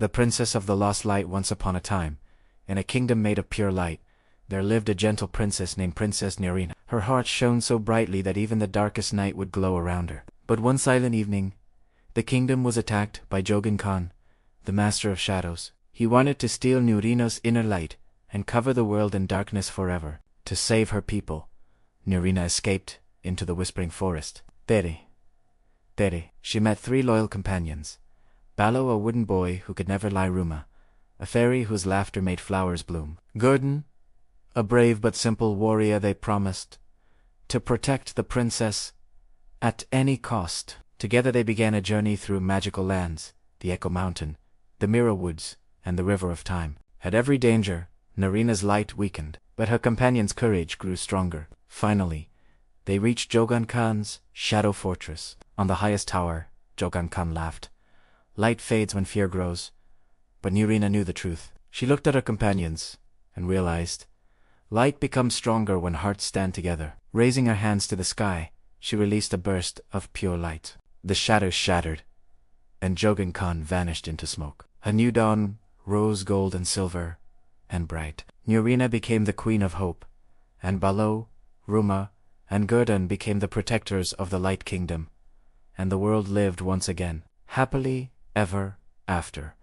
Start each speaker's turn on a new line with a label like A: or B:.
A: The princess of the lost light. Once upon a time, in a kingdom made of pure light, there lived a gentle princess named Princess Noorina. Her heart shone so brightly that even the darkest night would glow around her. But one silent evening, the kingdom was attacked by Jogen Khan, the master of shadows. He wanted to steal Noorina's inner light and cover the world in darkness forever. To save her people, Noorina escaped into the whispering forest. There, she met 3 loyal companions. Ballow, a wooden boy who could never lie. Ruma, a fairy whose laughter made flowers bloom. Gurdon, a brave but simple warrior. They promised to protect the princess at any cost. Together they began a journey through magical lands, the Echo Mountain, the Mirror Woods, and the River of Time. At every danger, Noorina's light weakened, but her companion's courage grew stronger. Finally, they reached Jogen Khan's shadow fortress. On the highest tower, Jogen Khan laughed. Light fades when fear grows. But Noorina knew the truth. She looked at her companions and realized light becomes stronger when hearts stand together. Raising her hands to the sky, she released a burst of pure light. The shadows shattered, and Jogen Khan vanished into smoke. A new dawn rose, gold and silver and bright. Noorina became the queen of hope, and Ballow, Ruma, and Gurdon became the protectors of the Light Kingdom, and the world lived once again, happily ever after.